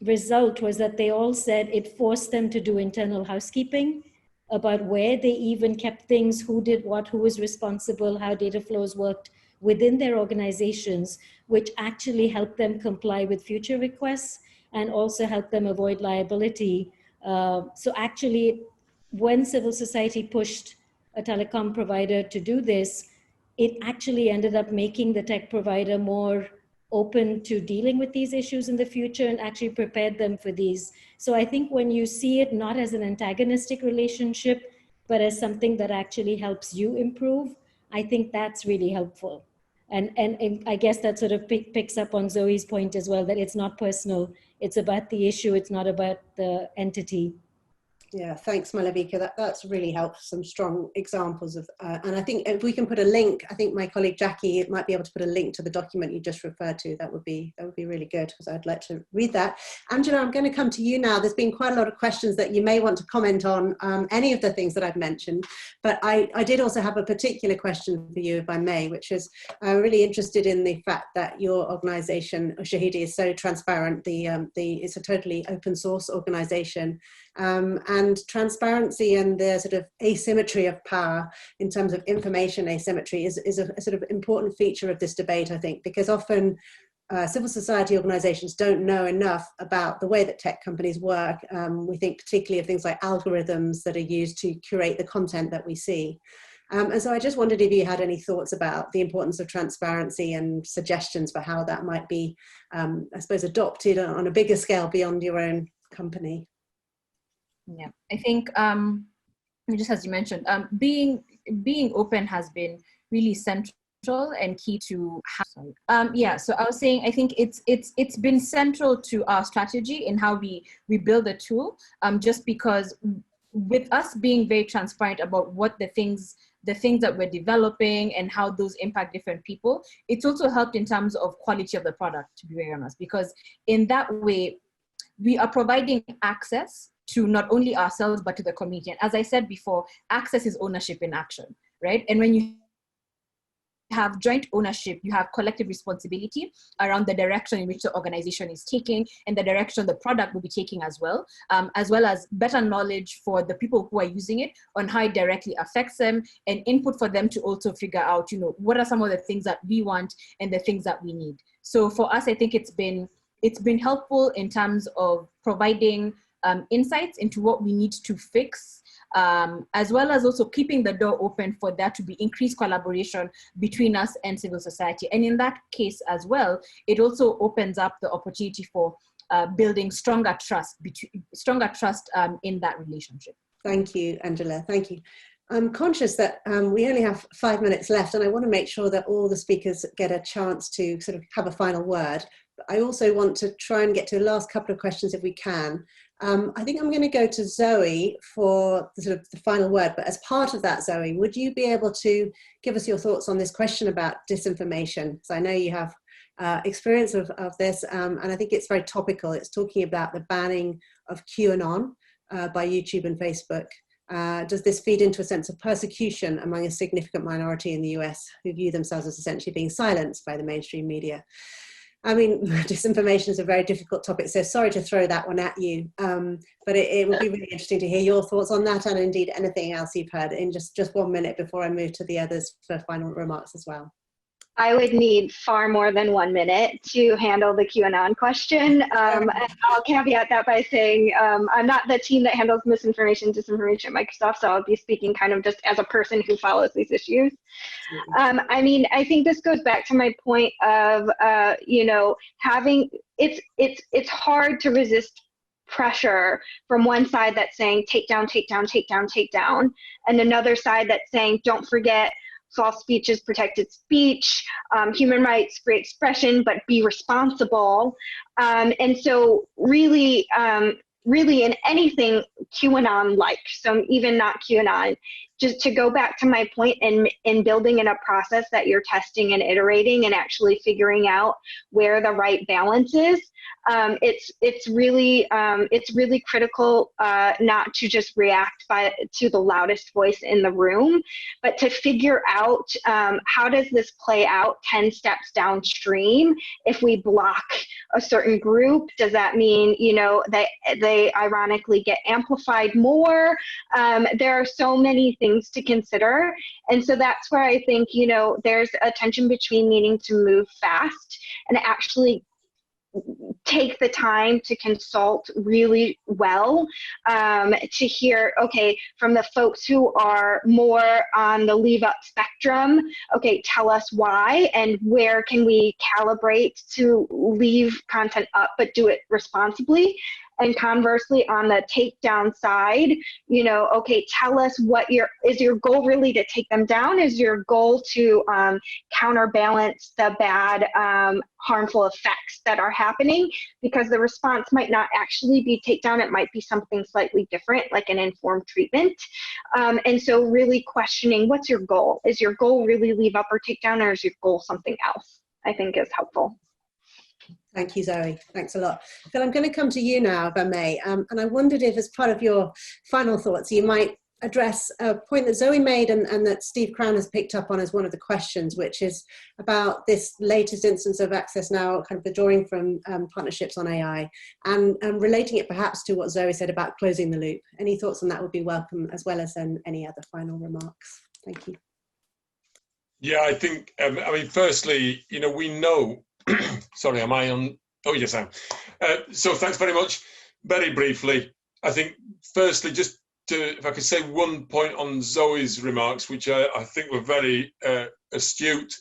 [SPEAKER 5] result was that they all said it forced them to do internal housekeeping about where they even kept things, who did what, who was responsible, how data flows worked within their organizations, which actually helped them comply with future requests and also helped them avoid liability. So actually, when civil society pushed a telecom provider to do this, it actually ended up making the tech provider more open to dealing with these issues in the future and actually prepared them for these. So I think when you see it not as an antagonistic relationship, but as something that actually helps you improve, I think that's really helpful. And I guess that sort of picks up on Zoe's point as well, that it's not personal, it's about the issue, it's not about the entity.
[SPEAKER 1] Yeah, thanks, Malavika. That's really helpful, some strong examples of, and I think if we can put a link, I think my colleague Jackie might be able to put a link to the document you just referred to. That would be really good, because I'd like to read that. Angela, I'm going to come to you now. There's been quite a lot of questions that you may want to comment on any of the things that I've mentioned, but I did also have a particular question for you, if I may, which is really interested in the fact that your organization, Ushahidi, is so transparent. It's a totally open source organization. And transparency and the sort of asymmetry of power in terms of information asymmetry is a sort of important feature of this debate, I think, because often civil society organizations don't know enough about the way that tech companies work. We think particularly of things like algorithms that are used to curate the content that we see. And so I just wondered if you had any thoughts about the importance of transparency and suggestions for how that might be, I suppose, adopted on a bigger scale beyond your own company.
[SPEAKER 4] Yeah, I think just as you mentioned, being open has been really central and key to yeah. So I was saying, I think it's been central to our strategy in how we build the tool. Just because with us being very transparent about what the things that we're developing and how those impact different people, it's also helped in terms of quality of the product, to be very honest, because in that way we are providing access to not only ourselves, but to the community. And as I said before, access is ownership in action, right? And when you have joint ownership, you have collective responsibility around the direction in which the organization is taking and the direction the product will be taking as well as better knowledge for the people who are using it on how it directly affects them, and input for them to also figure out, what are some of the things that we want and the things that we need. So for us, I think it's been helpful in terms of providing insights into what we need to fix, as well as also keeping the door open for there to be increased collaboration between us and civil society. And in that case as well, it also opens up the opportunity for building stronger trust in that relationship.
[SPEAKER 1] Thank you, Angela. Thank you. I'm conscious that we only have 5 minutes left, and I want to make sure that all the speakers get a chance to sort of have a final word. But I also want to try and get to the last couple of questions if we can. I think I'm going to go to Zoe for the final word, but as part of that, Zoe, would you be able to give us your thoughts on this question about disinformation? So I know you have experience of this, and I think it's very topical. It's talking about the banning of QAnon by YouTube and Facebook. Does this feed into a sense of persecution among a significant minority in the US who view themselves as essentially being silenced by the mainstream media? I mean, disinformation is a very difficult topic, so sorry to throw that one at you, but it would be really interesting to hear your thoughts on that, and indeed anything else you've heard in just 1 minute before I move to the others for final remarks as well.
[SPEAKER 3] I would need far more than 1 minute to handle the QAnon question. And I'll caveat that by saying I'm not the team that handles misinformation, disinformation at Microsoft, so I'll be speaking kind of just as a person who follows these issues. I mean, I think this goes back to my point of, it's hard to resist pressure from one side that's saying take down, take down, take down, take down, and another side that's saying don't forget false speech is protected speech, human rights, free expression, but be responsible. And so really in anything QAnon-like, so even not QAnon, just to go back to my point in building in a process that you're testing and iterating and actually figuring out where the right balance is, it's really critical not to just react to the loudest voice in the room, but to figure out how does this play out 10 steps downstream. If we block a certain group, does that mean that they ironically get amplified more? There are so many things to consider, and so that's where I think there's a tension between needing to move fast and actually take the time to consult really well, to hear, okay, from the folks who are more on the leave up spectrum, okay, tell us why and where can we calibrate to leave content up but do it responsibly. And conversely, on the takedown side, okay, tell us is your goal really to take them down? Is your goal to counterbalance the bad, harmful effects that are happening? Because the response might not actually be takedown. It might be something slightly different, like an informed treatment. And so really questioning, what's your goal? Is your goal really leave up or take down, or is your goal something else? I think is helpful.
[SPEAKER 1] Thank you, Zoe. Thanks a lot. Phil, I'm going to come to you now, if I may. And I wondered if, as part of your final thoughts, you might address a point that Zoe made and that Steve Crown has picked up on as one of the questions, which is about this latest instance of Access Now, kind of the drawing from partnerships on AI, and relating it perhaps to what Zoe said about closing the loop. Any thoughts on that would be welcome, as well as any other final remarks. Thank you.
[SPEAKER 2] Yeah, I think, firstly, we know, sorry, am I on? Oh, yes, I am. So thanks very much. Very briefly, I think, firstly, just if I could say one point on Zoe's remarks, which I think were very astute.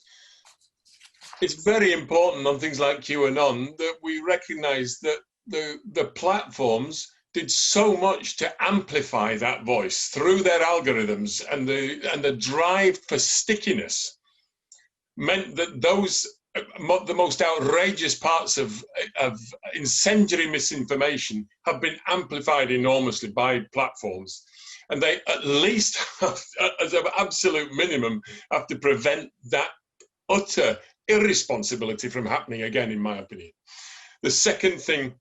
[SPEAKER 2] It's very important on things like QAnon that we recognize that the platforms did so much to amplify that voice through their algorithms, and the drive for stickiness meant that the most outrageous parts of incendiary misinformation have been amplified enormously by platforms, and they at least have, as an absolute minimum, have to prevent that utter irresponsibility from happening again, in my opinion. The second thing,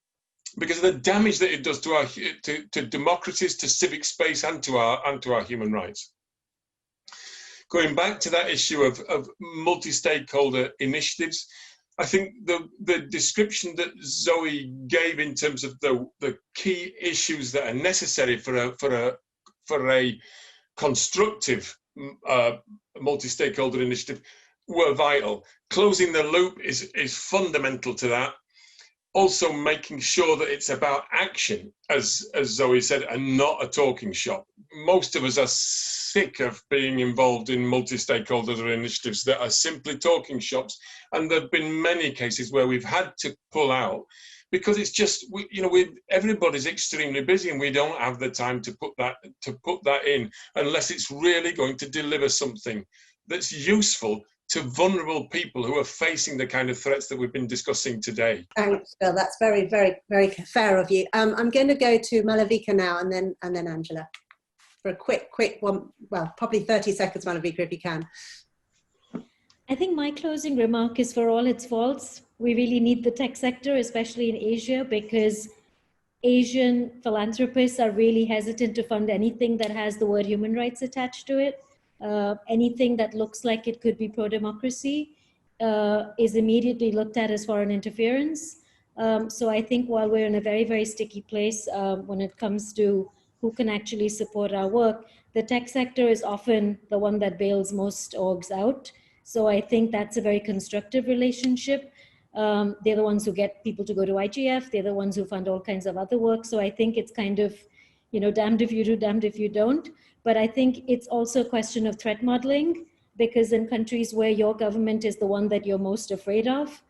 [SPEAKER 2] because of the damage that it does to democracies, to civic space, and to our human rights. going back to that issue of multi-stakeholder initiatives, I think the description that Zoe gave in terms of the key issues that are necessary for a constructive multi-stakeholder initiative were vital. Closing the loop is fundamental to that. Also making sure that it's about action, as Zoe said, and not a talking shop. Most of us are sick of being involved in multi-stakeholder initiatives that are simply talking shops, and there have been many cases where we've had to pull out because it's just, everybody's extremely busy and we don't have the time to put that in unless it's really going to deliver something that's useful to vulnerable people who are facing the kind of threats that we've been discussing today.
[SPEAKER 1] Thanks, Phil. That's very, very, very fair of you. I'm going to go to Malavika now, and then Angela for a quick one. Well, probably 30 seconds, Malavika, if you can.
[SPEAKER 5] I think my closing remark is, for all its faults, we really need the tech sector, especially in Asia, because Asian philanthropists are really hesitant to fund anything that has the word human rights attached to it. Anything that looks like it could be pro-democracy is immediately looked at as foreign interference. So I think while we're in a very, very sticky place when it comes to who can actually support our work, the tech sector is often the one that bails most orgs out. So I think that's a very constructive relationship. They're the ones who get people to go to IGF. They're the ones who fund all kinds of other work. So I think it's kind of, damned if you do, damned if you don't. But I think it's also a question of threat modeling, because in countries where your government is the one that you're most afraid of,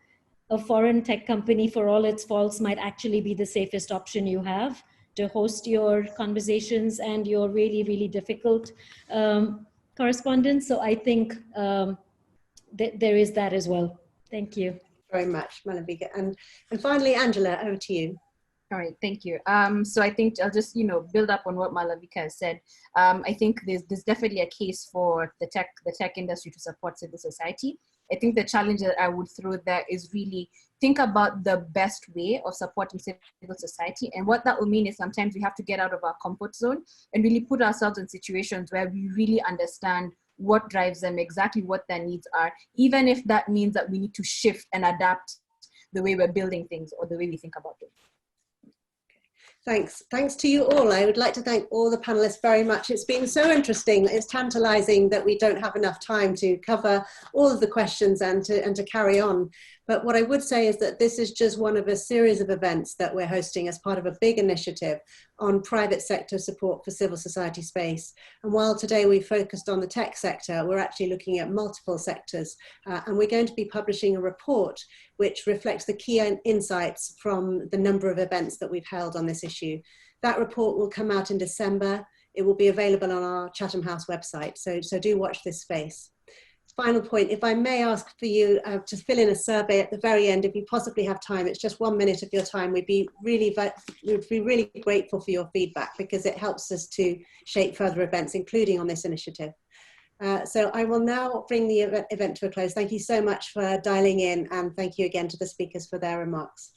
[SPEAKER 5] a foreign tech company, for all its faults, might actually be the safest option you have to host your conversations and your really, really difficult correspondence. So I think there is that as well. Thank you.
[SPEAKER 1] Very much, Malavika. And finally, Angela, over to you.
[SPEAKER 4] All right, thank you. So I think I'll just, build up on what Malavika has said. I think there's definitely a case for the tech industry to support civil society. I think the challenge that I would throw there is really think about the best way of supporting civil society. And what that will mean is sometimes we have to get out of our comfort zone and really put ourselves in situations where we really understand what drives them, exactly what their needs are, even if that means that we need to shift and adapt the way we're building things or the way we think about it.
[SPEAKER 1] Thanks to you all. I would like to thank all the panelists very much. It's been so interesting. It's tantalizing that we don't have enough time to cover all of the questions and to carry on. But what I would say is that this is just one of a series of events that we're hosting as part of a big initiative on private sector support for civil society space. And while today we focused on the tech sector, we're actually looking at multiple sectors. And we're going to be publishing a report which reflects the key insights from the number of events that we've held on this issue. That report will come out in December. It will be available on our Chatham House website, so do watch this space. Final point, if I may ask for you to fill in a survey at the very end, if you possibly have time. It's just 1 minute of your time. We'd be really grateful for your feedback, because it helps us to shape further events, including on this initiative. So I will now bring the event to a close. Thank you so much for dialing in, and thank you again to the speakers for their remarks.